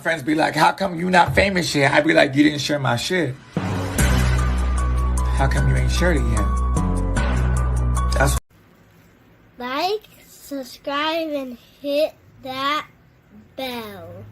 friends be like, how come you not famous yet? I'd be like, you didn't share my shit. How come you ain't shared it yet? That's Like, subscribe, and hit that bell.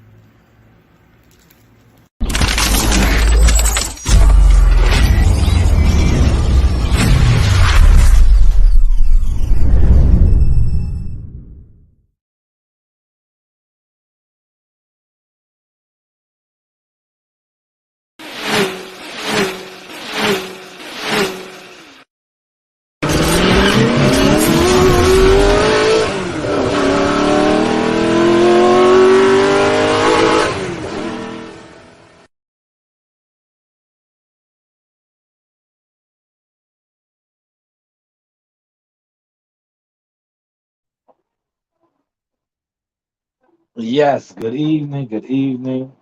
Yes, good evening, good evening.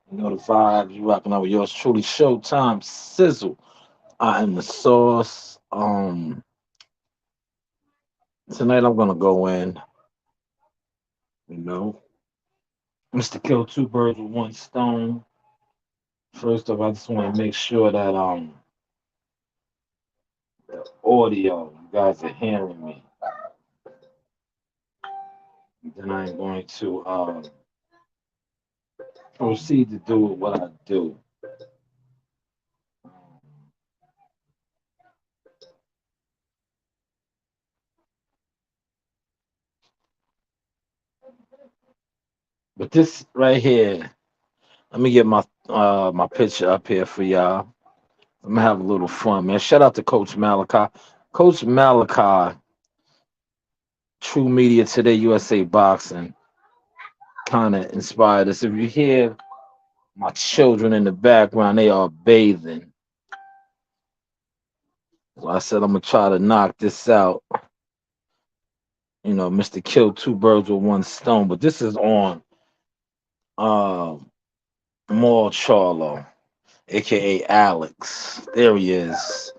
You know the vibes, you rocking out with yours truly, Showtime Sizzle. I am the sauce. Tonight I'm gonna go in, you know, Mr. Kill two birds with one stone. First off, I just want to make sure that the audio, you guys are hearing me. Then I'm going to proceed to do what I do. But this right here, let me get my picture up here for y'all. I'm gonna have a little fun, man. Shout out to Coach Malachi. Coach Malachi, True Media Today, USA Boxing, kind of inspired us. If you hear my children in the background, they are bathing. So I said I'm gonna try to knock this out. You know, Mr. Kill two birds with one stone. But this is on uh Jermall Charlo, aka Alex. There he is.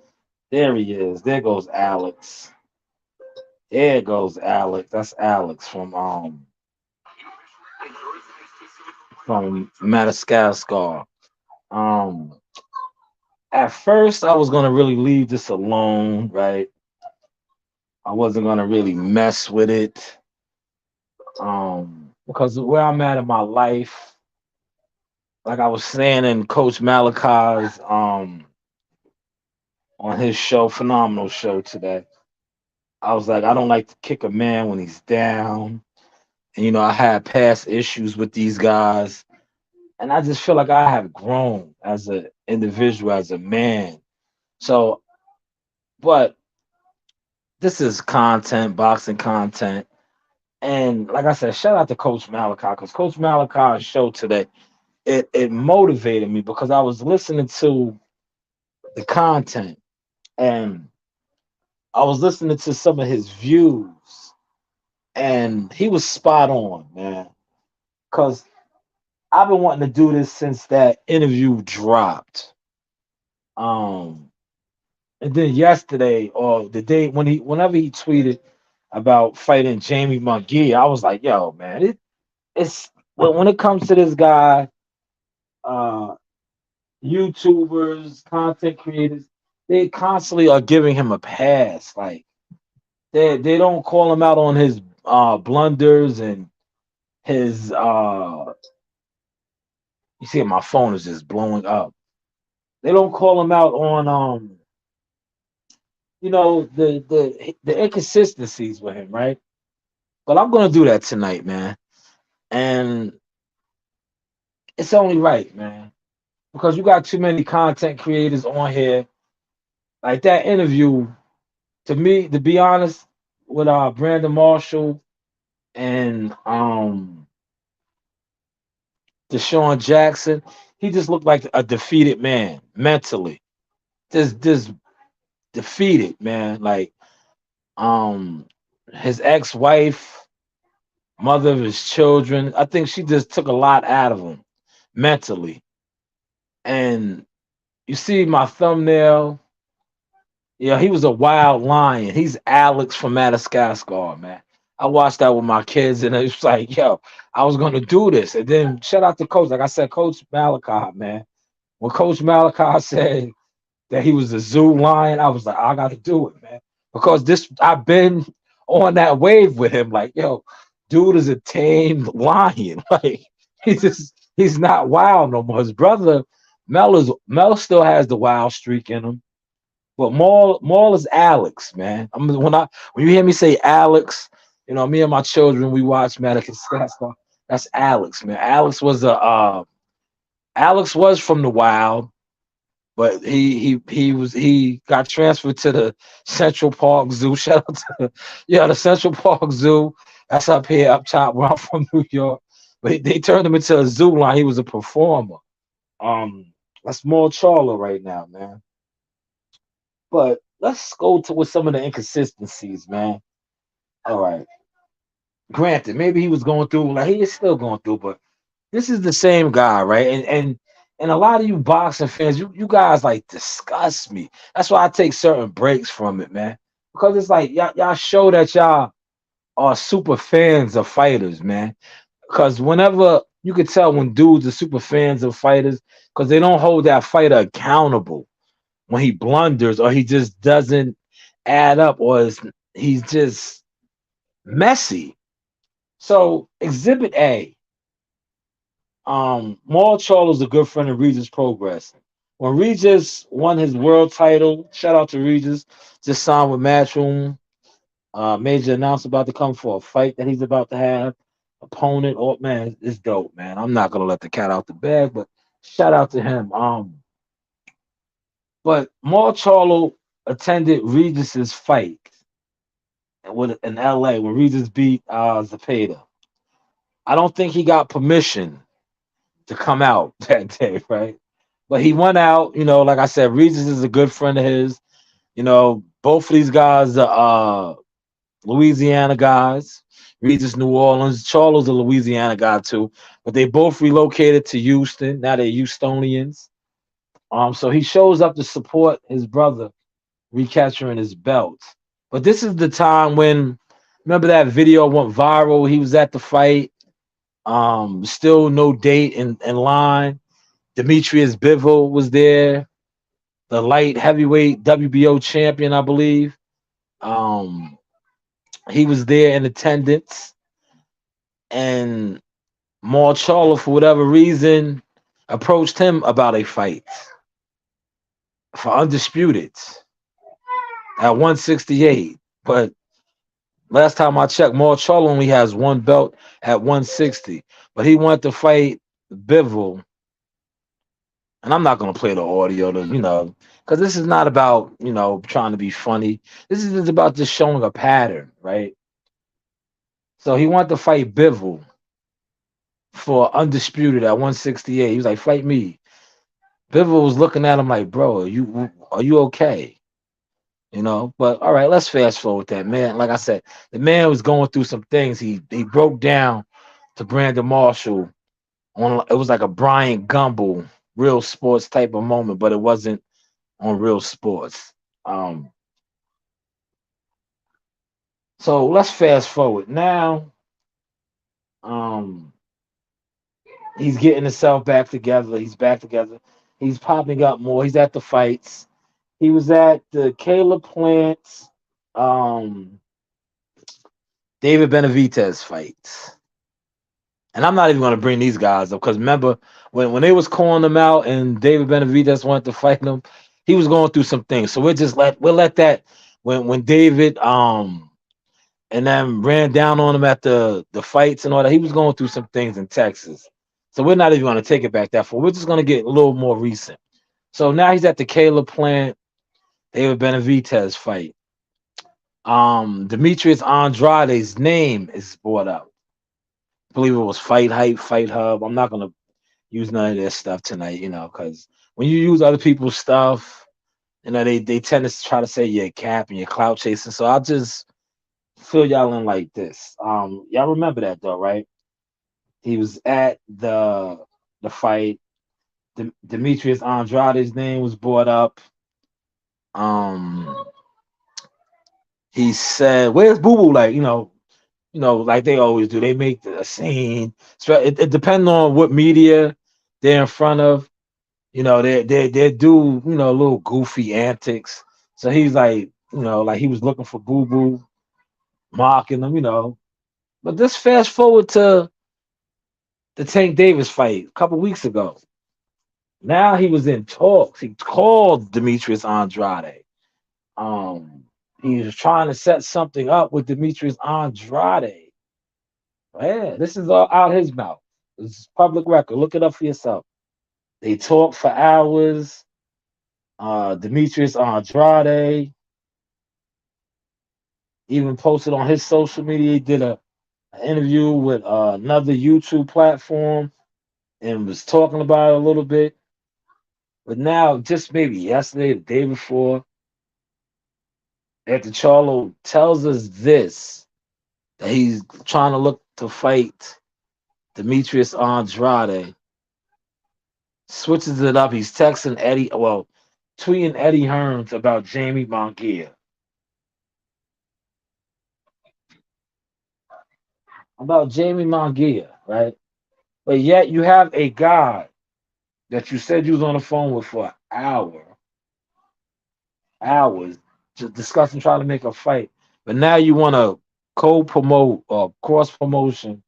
There he is. There goes Alex. There goes Alex. That's Alex from Madagascar. Um, at first, I was gonna really leave this alone, right? I wasn't gonna really mess with it, because where I'm at in my life, like I was saying in Coach Malachi's on his show, phenomenal show today. I was like, I don't like to kick a man when he's down. And you know, I had past issues with these guys, and I just feel like I have grown as an individual, as a man. So, but this is content, boxing content. And like I said, shout out to Coach Malachi, because Coach Malachi's show today, it motivated me because I was listening to the content and I was listening to some of his views, and he was spot on, man. Because I've been wanting to do this since that interview dropped. Um, and then yesterday or the day whenever he tweeted about fighting Jamie McGee, I was like, yo, man, it's when it comes to this guy, uh, YouTubers, content creators, they constantly are giving him a pass. Like they don't call him out on his blunders and his you see my phone is just blowing up. They don't call him out on the inconsistencies with him, right? But I'm gonna do that tonight, man. And it's only right, man. Because you got too many content creators on here. Like that interview, to me, to be honest, with Brandon Marshall and Deshaun Jackson, he just looked like a defeated man mentally. Just defeated, man. Like his ex-wife, mother of his children, I think she just took a lot out of him mentally. And you see my thumbnail. Yeah, he was a wild lion. He's Alex from Madagascar, man. I watched that with my kids, and it was like, yo, I was gonna do this. And then shout out to Coach. Like I said, Coach Malachi, man. When Coach Malachi said that he was a zoo lion, I was like, I gotta do it, man. Because this I've been on that wave with him. Like, yo, dude is a tamed lion. Like he's not wild no more. His brother Mel still has the wild streak in him. But Maul is Alex, man. When you hear me say Alex, me and my children, we watch Madagascar. That's Alex, man. Alex was from the wild, but he got transferred to the Central Park Zoo. Shout out to the Central Park Zoo. That's up here, up top, where I'm from, New York. But they turned him into a zoo line. He was a performer. That's more Charlo right now, man. But let's go to with some of the inconsistencies, man. All right. Granted, maybe he was going through, like he is still going through, but this is the same guy, right? And a lot of you boxing fans, you guys like disgust me. That's why I take certain breaks from it, man. Because it's like y'all show that y'all are super fans of fighters, man. Because whenever you could tell when dudes are super fans of fighters, because they don't hold that fighter accountable when he blunders or he just doesn't add up or he's just messy. So Exhibit A, Maul Charlo's a good friend of Regis Progress. When Regis won his world title, shout out to Regis, just signed with Matchroom. Major announcement about to come for a fight that he's about to have. Opponent, oh man, it's dope, man. I'm not gonna let the cat out the bag, but shout out to him. But Maul Charlo attended Regis's fight in LA when Regis beat Zapata. I don't think he got permission to come out that day, right? But he went out, like I said, Regis is a good friend of his. Both of these guys are Louisiana guys. Regis New Orleans. Charlo's a Louisiana guy too. But they both relocated to Houston. Now they're Houstonians. So he shows up to support his brother recapturing his belt. But this is the time when, remember that video went viral? He was at the fight. Still no date in line. Demetrius Bivol was there, the light heavyweight WBO champion, I believe. He was there in attendance, and Maul Charlo, for whatever reason, approached him about a fight for Undisputed at 168. But last time I checked, Maul Charlo only has one belt at 160. But he wanted to fight Bivol. And I'm not going to play the audio, because this is not about, trying to be funny. This is just about just showing a pattern, right? So he wanted to fight Bivol for Undisputed at 168. He was like, fight me. Bivol was looking at him like, bro, are you okay? But all right, let's fast forward that, man. Like I said, the man was going through some things. He broke down to Brandon Marshall. It was like a Brian Gumble real sports type of moment, but it wasn't on Real Sports. So let's fast forward now. He's getting himself back together. He's back together. He's popping up more. He's at the fights. He was at the Caleb Plant, David Benavidez fights. And I'm not even going to bring these guys up because remember when they was calling them out and David Benavidez wanted to fight them, he was going through some things. So we'll let that when David and then ran down on him at the fights and all that, he was going through some things in Texas. So we're not even going to take it back that far. We're just going to get a little more recent. So now he's at the Caleb Plant, David Benavidez fight. Demetrius Andrade's name is brought up. I believe it was Fight Hype, Fight Hub. I'm not gonna use none of their stuff tonight, because when you use other people's stuff, they tend to try to say you're cap and you're clout chasing. So I'll just fill y'all in like this. Y'all remember that though, right? He was at the fight. Demetrius Andrade's name was brought up. He said, "Where's Boo Boo?" Like, like they always do. They make a scene. So it depends on what media they're in front of. They do little goofy antics. So he's like, like he was looking for Boo Boo, mocking them. But this fast forward to the Tank Davis fight a couple weeks ago. Now he was in talks. He called Demetrius Andrade. Um, he was trying to set something up with Demetrius Andrade. Yeah, this is all out his mouth. This is public record. Look it up for yourself. They talked for hours. Demetrius Andrade even posted on his social media. He did an interview with another YouTube platform and was talking about it a little bit. But now, just maybe yesterday, the day before, after Charlo tells us this, that he's trying to look to fight Demetrius Andrade, switches it up. He's texting tweeting Eddie Hearns about Jamie Mongear. About Jamie Mongear, right? But yet you have a guy that you said you was on the phone with for hours, just discussing trying to make a fight. But now you want to co-promote or cross-promotion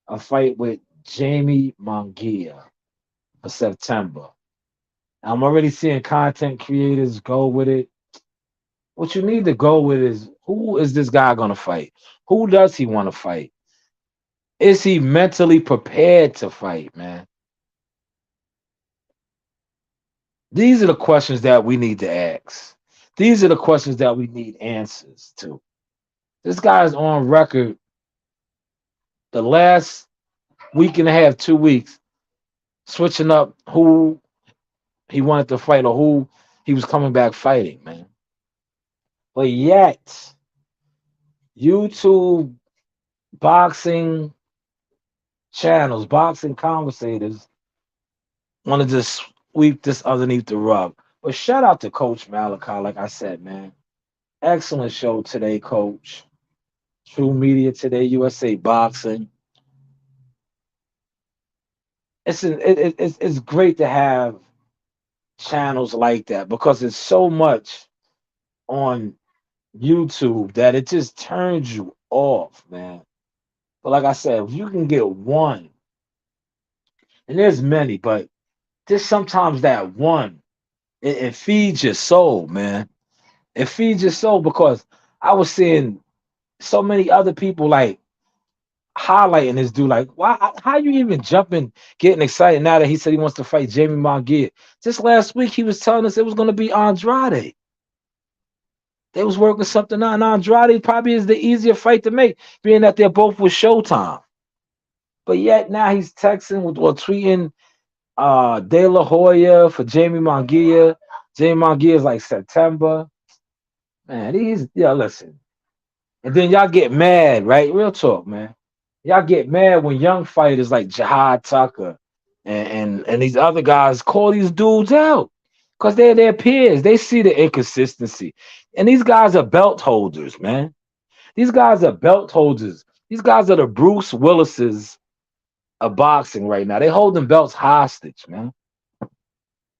a fight with Jamie Mongear for September. I'm already seeing content creators go with it. What you need to go with is, who is this guy going to fight? Who does he want to fight? Is he mentally prepared to fight, man? These are the questions that we need to ask. These are the questions that we need answers to. This guy is on record the last week and a half, 2 weeks, switching up who he wanted to fight or who he was coming back fighting, man. But yet, YouTube boxing channels, boxing conversators want to just sweep this underneath the rug. But shout out to Coach Malachi, like I said, man. Excellent show today, Coach. True Media Today, USA Boxing. It's great to have channels like that because it's so much on YouTube that it just turns you off, man. But like I said, if you can get one, and there's many, but just sometimes that one, it feeds your soul, man. It feeds your soul because I was seeing so many other people like highlighting this dude, like, why? How you even jumping, getting excited now that he said he wants to fight Jamie Mongear? Just last week he was telling us it was going to be Andrade. They was working something out, and Andrade probably is the easier fight to make, being that they're both with Showtime. But yet now he's texting with or tweeting De La Hoya for Jamie Mongear. Jamie Mongear is like September. Man, listen. And then y'all get mad, right? Real talk, man. Y'all get mad when young fighters like Jihad Tucker and these other guys call these dudes out because they're their peers. They see the inconsistency. And these guys are belt holders, man. These guys are belt holders. These guys are the Bruce Willises of boxing right now. They holding belts hostage, man.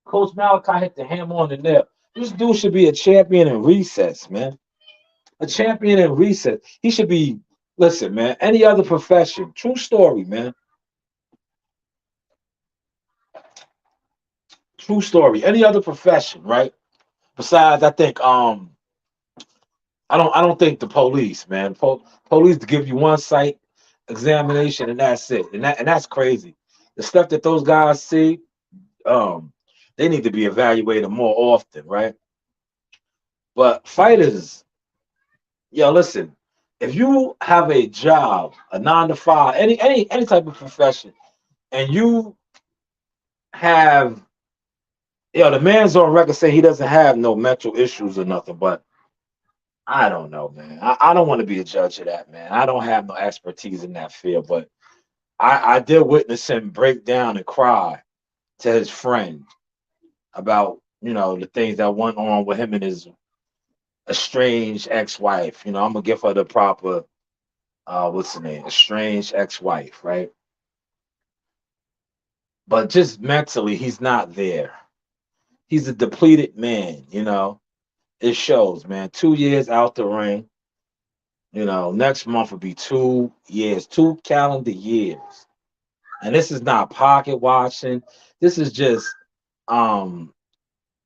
Coach Malachi hit the hammer on the nail. This dude should be a champion in recess, man. A champion in recess. He should be, listen, man, any other profession. True story, man. True story. Any other profession, right? Besides, I think I don't think the police, man. Police to give you one site examination and that's it. And that's crazy. The stuff that those guys see, um, they need to be evaluated more often, right? But fighters, yo, listen, if you have a job, a 9 to 5, any type of profession, and you have, the man's on record saying he doesn't have no mental issues or nothing, but I don't know, man. I don't want to be a judge of that, man. I don't have no expertise in that field, but I did witness him break down and cry to his friend about, the things that went on with him and his estranged ex-wife. I'm gonna give her the proper what's the name? Estranged ex-wife, right? But just mentally, he's not there. He's a depleted man, you know. It shows, man. 2 years out the ring. You know, next month will be 2 years, 2 calendar years. And this is not pocket watching. This is just um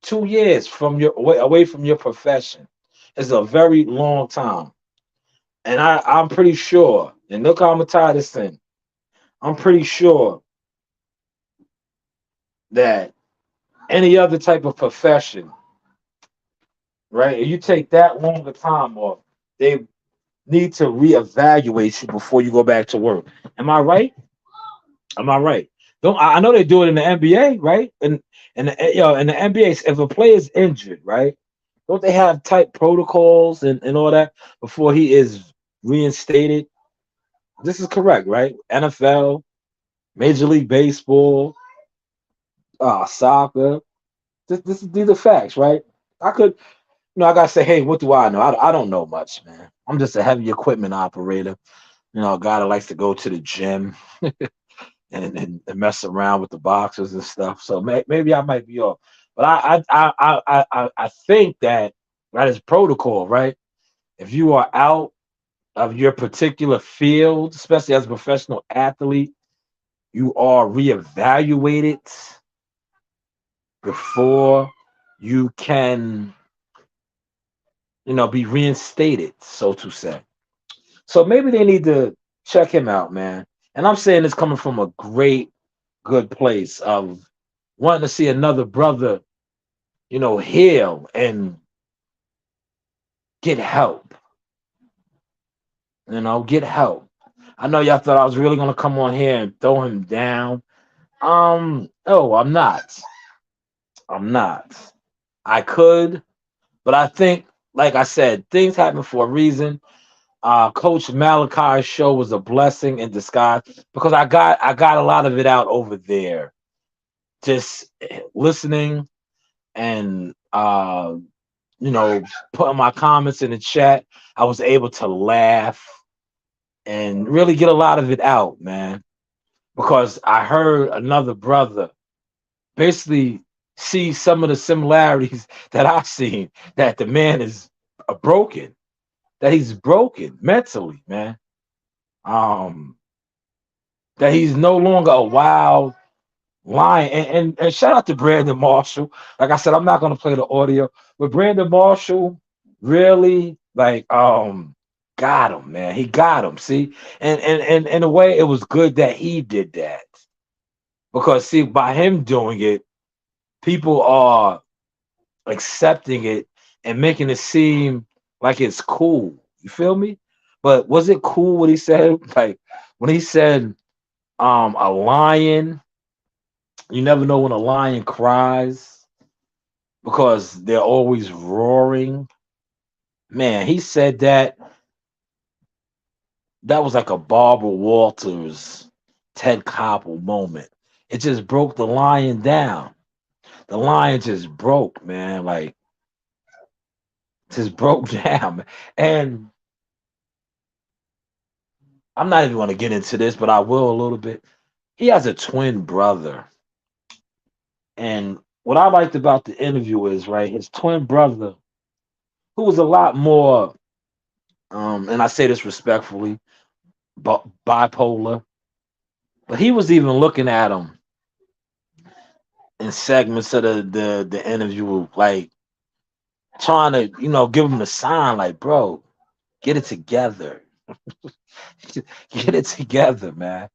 2 years from your away from your profession. It's a very long time. And I'm pretty sure, and look how I'm gonna tie this in. I'm pretty sure that any other type of profession, right? If you take that longer time off, they need to reevaluate you before you go back to work. Am I right? Am I right? Don't I know they do it in the NBA, right? And in the NBA, if a player is injured, right? Don't they have tight protocols and all that before he is reinstated? This is correct, right? NFL, Major League Baseball, soccer. These are facts, right? I could, I gotta say, hey, what do I know? I don't know much, man. I'm just a heavy equipment operator. A guy that likes to go to the gym and mess around with the boxes and stuff. So maybe I might be off, but I think that is protocol, right? If you are out of your particular field, especially as a professional athlete, you are reevaluated before you can, be reinstated, so to say. So maybe they need to check him out, man. And I'm saying this coming from a great, good place of wanting to see another brother, heal and get help. Get help. I know y'all thought I was really gonna come on here and throw him down. Oh, I'm not. I'm not. I could, but I think, like I said, things happen for a reason. Coach Malachi's show was a blessing in disguise because I got a lot of it out over there. Just listening and putting my comments in the chat. I was able to laugh and really get a lot of it out, man. Because I heard another brother basically see some of the similarities that I've seen, that the man is broken, that he's broken mentally, man. Um, that he's no longer a wild lion. And shout out to Brandon Marshall. Like I said, I'm not gonna play the audio, but Brandon Marshall really got him, man. He got him. See, and in a way, it was good that he did that because see, by him doing it, people are accepting it and making it seem like it's cool. You feel me? But was it cool what he said? Like when he said, a lion, you never know when a lion cries because they're always roaring. Man, he said that was like a Barbara Walters, Ted Koppel moment. It just broke the lion down. The lion just broke, man. Like just broke down. And I'm not even going to get into this, but I will a little bit. He has a twin brother. And what I liked about the interview is, right, his twin brother, who was a lot more, and I say this respectfully, bipolar, but he was even looking at him in segments of the interview, like trying to, give him a sign, like, bro, get it together. Get it together, man.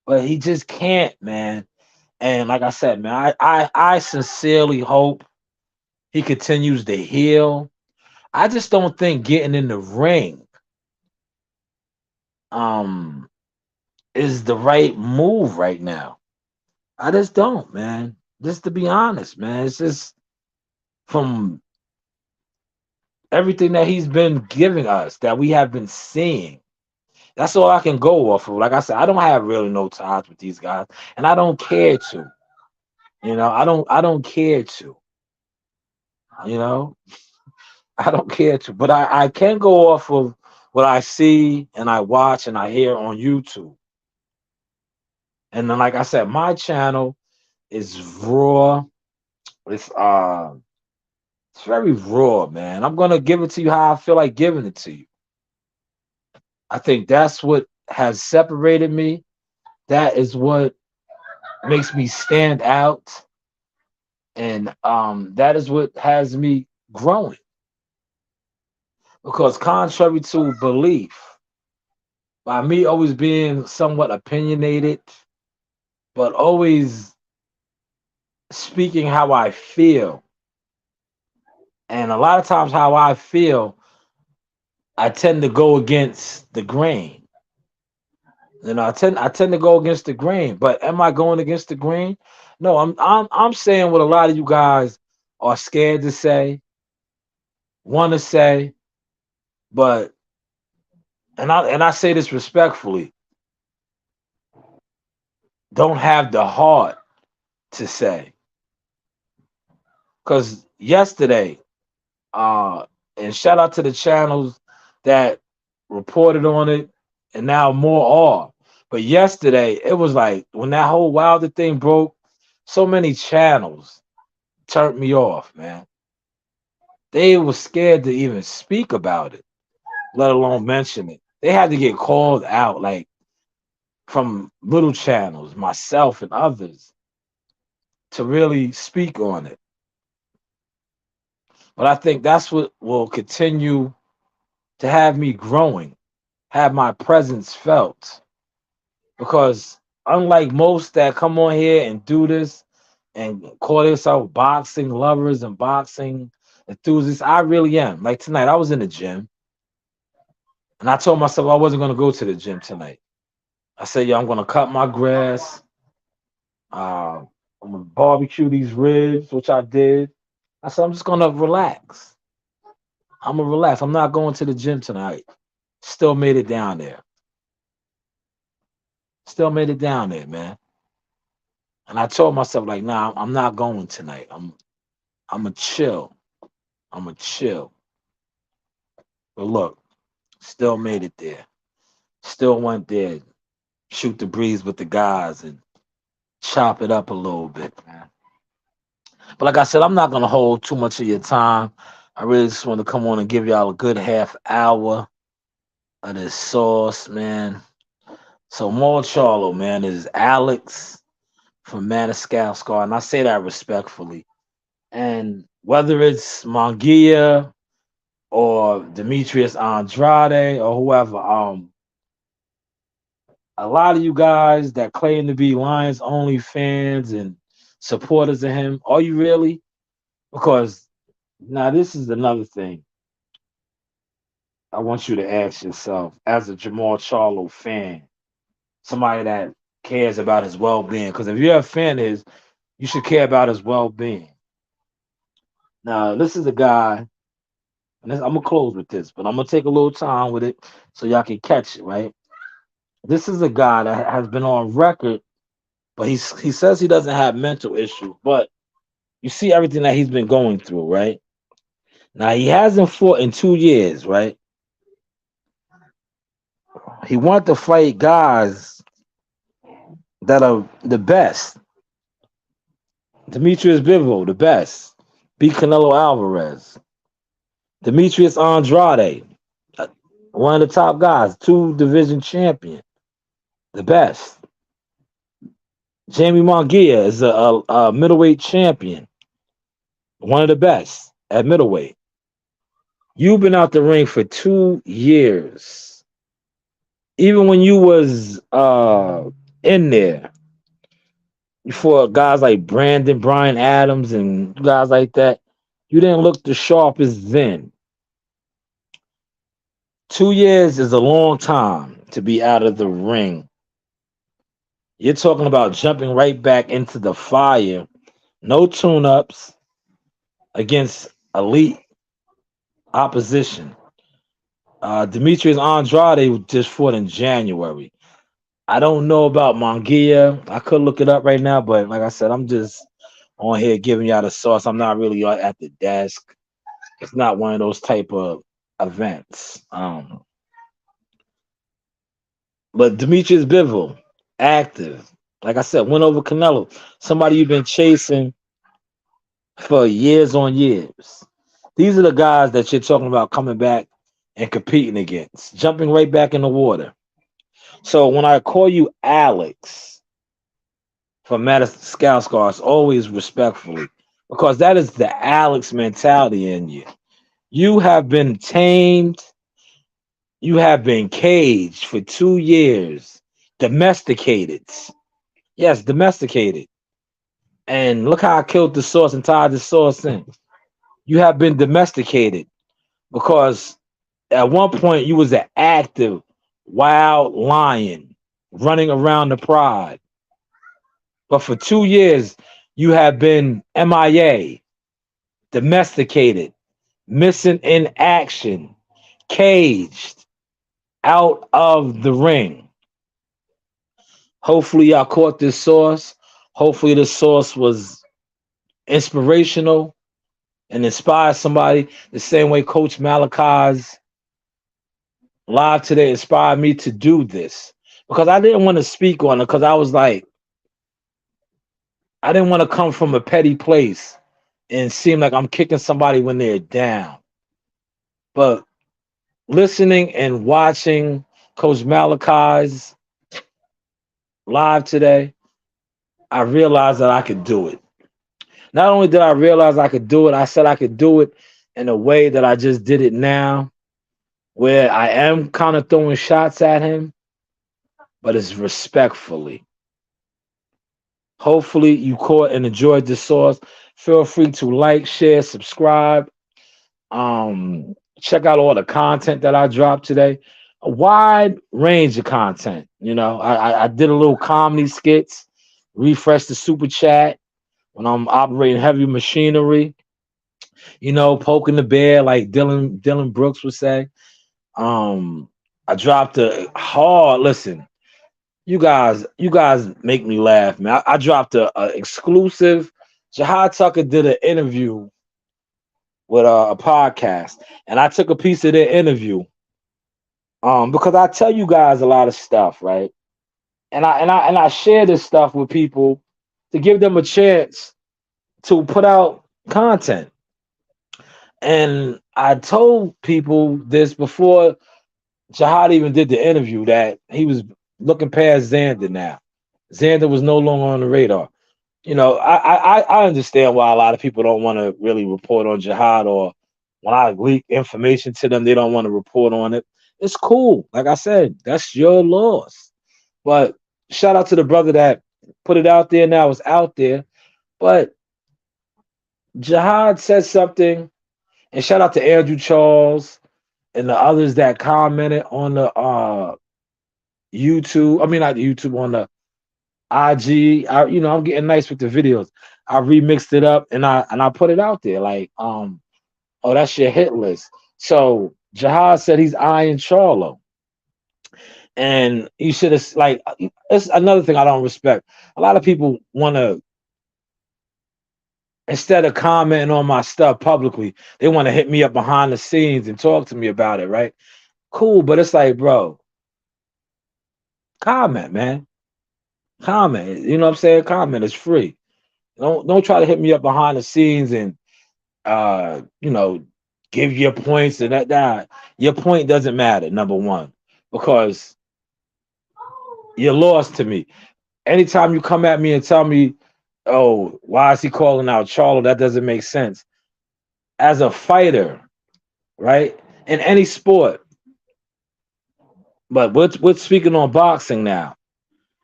But he just can't, man. And like I said, man, I sincerely hope he continues to heal. I just don't think getting in the ring um is the right move right now. I just don't, man. Just to be honest, man. It's just from everything that he's been giving us, that we have been seeing. That's all I can go off of. Like I said, I don't have really no ties with these guys, and I don't care to. I don't care to. You know, I don't care to. But I can go off of what I see and I watch and I hear on YouTube. And then, like I said, my channel is raw. It's it's very raw, man. I'm gonna give it to you how I feel like giving it to you. I think that's what has separated me. That is what makes me stand out, and that is what has me growing. Because contrary to belief, by me always being somewhat opinionated, but always speaking how I feel, and a lot of times how I feel, I tend to go against the grain. I tend to go against the grain. But am I going against the grain? No, I'm saying what a lot of you guys are scared to say, want to say, but and I say this respectfully, don't have the heart to say. Because yesterday, uh, and shout out to the channels that reported on it, and now more are. But yesterday, it was like when that whole Wilder thing broke, so many channels turned me off, man. They were scared to even speak about it, let alone mention it. They had to get called out, like from little channels, myself and others, to really speak on it. But I think that's what will continue to have me growing, have my presence felt. Because unlike most that come on here and do this and call themselves boxing lovers and boxing enthusiasts, I really am. Like tonight, I was in the gym and I told myself I wasn't going to go to the gym tonight. I said, yo, I'm going to cut my grass. I'm going to barbecue these ribs, which I did. I said, I'm just going to relax. I'm going to relax. I'm not going to the gym tonight. Still made it down there. Still made it down there, man. And I told myself, like, nah, I'm not going tonight. I'm a chill. I'm a chill. But look, still made it there. Still went there, shoot the breeze with the guys and chop it up a little bit, man. But like I said, I'm not gonna hold too much of your time. I really just want to come on and give y'all a good half hour of this sauce, man. So more Charlo, man, is Alex from Madagascar, and I say that respectfully. And whether it's Mongia or Demetrius Andrade or whoever, a lot of you guys that claim to be Lions only fans and supporters of him, are you really? Because now this is another thing I want you to ask yourself as a Jermall Charlo fan, somebody that cares about his well-being. Because if you're a fan of his, you should care about his well-being. Now, this is a guy, and I'm gonna close with this, but I'm gonna take a little time with it so y'all can catch it, right? This is a guy that has been on record, but he says he doesn't have mental issues, but you see everything that he's been going through, right? Now he hasn't fought in 2 years, right? He wanted to fight guys that are the best. Demetrius Bivol, the best. Beat Canelo Alvarez. Demetrius Andrade, one of the top guys, 2 division champion, the best. Jamie Mongia is a middleweight champion, one of the best at middleweight. You've been out the ring for 2 years. Even when you was in there, for guys like Brandon, Brian Adams, and guys like that, you didn't look the sharpest then. 2 years is a long time to be out of the ring. You're talking about jumping right back into the fire, no tune-ups against elite opposition. Demetrius Andrade just fought in January. I don't know about Mongia. I could look it up right now, but like I said, I'm just on here giving y'all the sauce. I'm not really at the desk. It's not one of those type of events. But Demetrius Bivol, active. Like I said, went over Canelo. Somebody you've been chasing for years on years. These are the guys that you're talking about coming back and competing against, jumping right back in the water. So when I call you Alex from Madagascar, it's always respectfully because that is the Alex mentality in you. You have been tamed, you have been caged for 2 years, domesticated. Yes, domesticated. And look how I killed the source and tied the source in. You have been domesticated because at one point you was an active wild lion running around the pride. But for 2 years, you have been MIA, domesticated, missing in action, caged, out of the ring. Hopefully, y'all caught this source. Hopefully, this source was inspirational and inspired somebody the same way Coach Malachi's live today inspired me to do this. Because I didn't want to speak on it because I was like, I didn't want to come from a petty place and seem like I'm kicking somebody when they're down. But listening and watching Coach Malachi's live today, I realized that I could do it. Not only did I realize I could do it, I said I could do it in a way that I just did it now, where I am kind of throwing shots at him, but it's respectfully. Hopefully you caught and enjoyed this source. Feel free to like, share, subscribe. Check out all the content that I dropped today. A wide range of content. You know, I did a little comedy skits, refresh the super chat when I'm operating heavy machinery. You know, poking the bear like Dylan Brooks would say. I dropped a hard listen. You guys make me laugh, man. I dropped a exclusive. Jahad Tucker did an interview with a podcast, and I took a piece of their interview. Because I tell you guys a lot of stuff, right? And I share this stuff with people to give them a chance to put out content. And I told people this before Jahad even did the interview that he was looking past Xander now. Xander was no longer on the radar. You know, I understand why a lot of people don't want to really report on Jahad, or when I leak information to them, they don't want to report on it. It's cool. Like I said, that's your loss. But shout out to the brother that put it out there. Now it's out there. But Jahad said something, and shout out to Andrew Charles and the others that commented on the YouTube. I mean, not YouTube, on the IG. I'm getting nice with the videos. I remixed it up and I put it out there like, oh, that's your hit list. So Jahad said he's eyeing Charlo. And you should have, like, it's another thing I don't respect. A lot of people want to, instead of commenting on my stuff publicly, they want to hit me up behind the scenes and talk to me about it, right? Cool, but it's like, bro, comment, man. Comment. You know what I'm saying? Comment. It's free. Don't try to hit me up behind the scenes and give your points and that. Your point doesn't matter, number one, because you're lost to me. Anytime you come at me and tell me, oh, why is he calling out Charlo? That doesn't make sense. As a fighter, right? In any sport, but we're speaking on boxing now.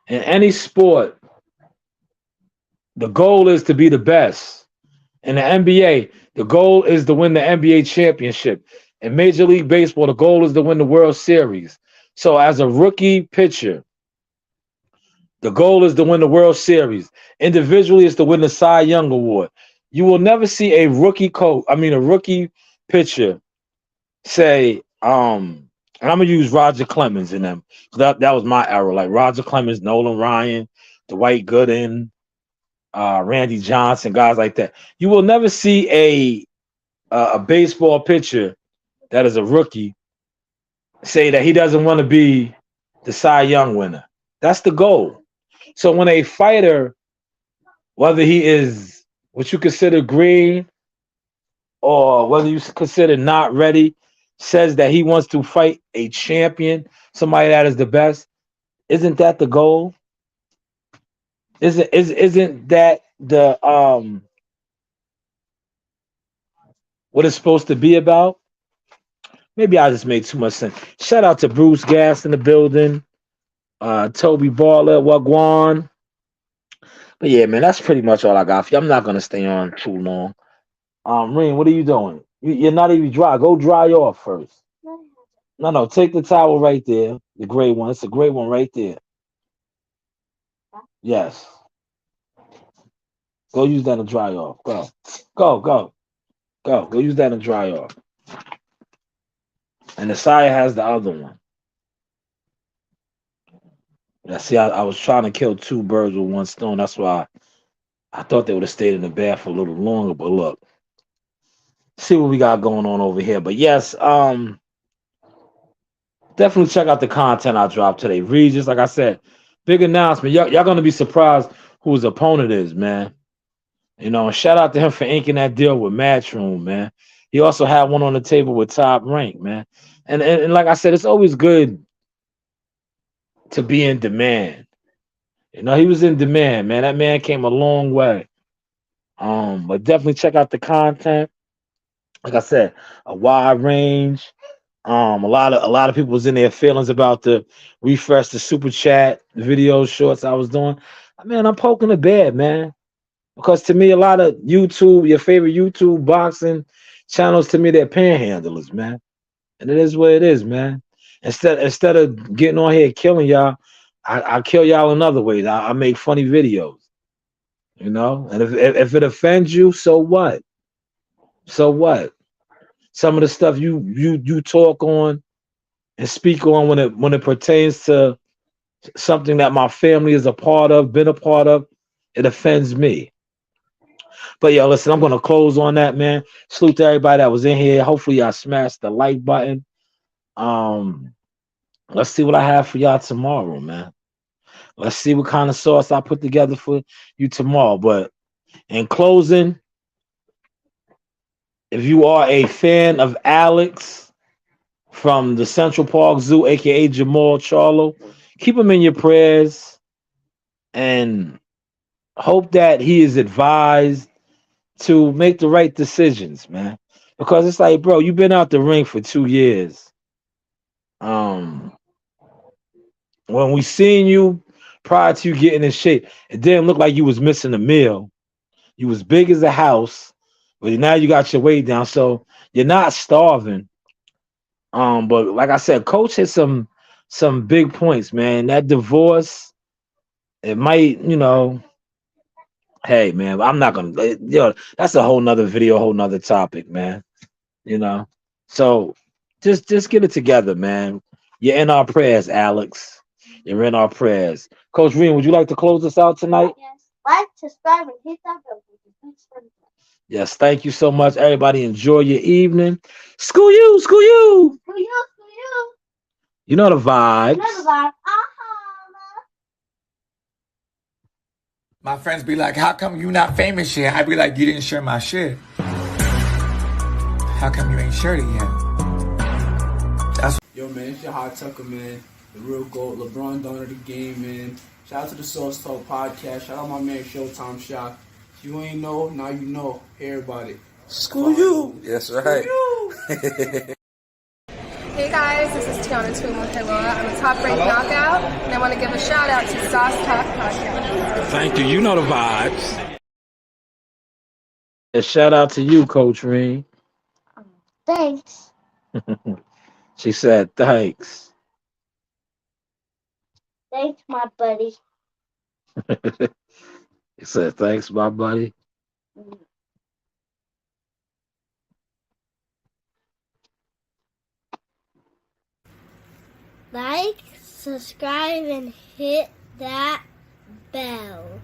In any sport, the goal is to be the best. In the NBA, the goal is to win the NBA championship. In Major League Baseball, the goal is to win the World Series. So as a rookie pitcher, the goal is to win the World Series. Individually, is to win the Cy Young Award. You will never see a rookie pitcher say, and I'm gonna use Roger Clemens in them. That was my era, like Roger Clemens, Nolan Ryan, Dwight Gooden, Randy Johnson, guys like that. You will never see a baseball pitcher that is a rookie say that he doesn't want to be the Cy Young winner. That's the goal. So when a fighter, whether he is what you consider green or whether you consider not ready, says that he wants to fight a champion, somebody that is the best, isn't that the goal? Isn't that the what it's supposed to be about? Maybe I just made too much sense. Shout out to Bruce Gas in the building, Toby Baller, Wagwan. But yeah, man, that's pretty much all I got for you. I'm not gonna stay on too long. Reen, what are you doing? You're not even dry. Go dry off first. No, take the towel right there, the gray one. It's a gray one right there. Yes. Go use that to dry off. Go use that to dry off. And the side has the other one. Yeah, see, I was trying to kill two birds with one stone. That's why I thought they would have stayed in the bath for a little longer. But look, see what we got going on over here. But yes, definitely check out the content I dropped today. Regis, like I said, big announcement. Y'all gonna be surprised who his opponent is, man. And shout out to him for inking that deal with Matchroom, man. He also had one on the table with Top Rank, man. And like I said, it's always good to be in demand. He was in demand, man. That man came a long way. But definitely check out the content. Like I said, a wide range. A lot of people was in their feelings about the refresh the super chat videos, shorts I was doing. Man, I'm poking the bear, man. Because to me, a lot of YouTube, your favorite YouTube boxing channels, to me, they're panhandlers, man. And it is what it is, man. Instead of getting on here killing y'all, I kill y'all in other ways. I make funny videos, And if it offends you, so what? So what? Some of the stuff you talk on and speak on when it pertains to something that my family is a part of, been a part of, it offends me. But yo, listen, I'm gonna close on that, man. Salute to everybody that was in here. Hopefully, y'all smashed the like button. Let's see what I have for y'all tomorrow, man. Let's see what kind of sauce I put together for you tomorrow. But in closing, if you are a fan of Alex from the Central Park Zoo, aka Jermall Charlo, keep him in your prayers and hope that he is advised to make the right decisions, man. Because it's like, bro, you've been out the ring for 2 years. When we seen you prior to you getting in shape, it didn't look like you was missing a meal. You was big as a house, but now you got your weight down, so you're not starving. But like I said, Coach hit some big points, man. That divorce, it might, hey, man, I'm not gonna, that's a whole nother video, whole nother topic, man. So just get it together, man. You're in our prayers, Alex. You're in our prayers. Coach Reen, would you like to close us out tonight? Yes. Like, subscribe, and hit that bell. Yes, thank you so much. Everybody enjoy your evening. School you, school you. School you, school you. You know the vibes. You know the vibe. My friends be like, how come you not famous yet? I be like, you didn't share my shit. How come you ain't shared it yet? Yo, man, it's your hot Tucker, man. The real GOAT, LeBron Donner of the game, man. Shout out to the Source Talk podcast. Shout out my man Showtime Shock. If you ain't know, now you know. Hear about it. School you. That's right. Hey guys, this is Tiana Tuimuhela. I'm a top-ranked knockout, and I want to give a shout-out to Sauce Talk Podcast. Thank you. You know the vibes. A shout out to you, Coach Reen. Thanks. She said thanks. Thanks, my buddy. He said thanks, my buddy. Like, subscribe, and hit that bell.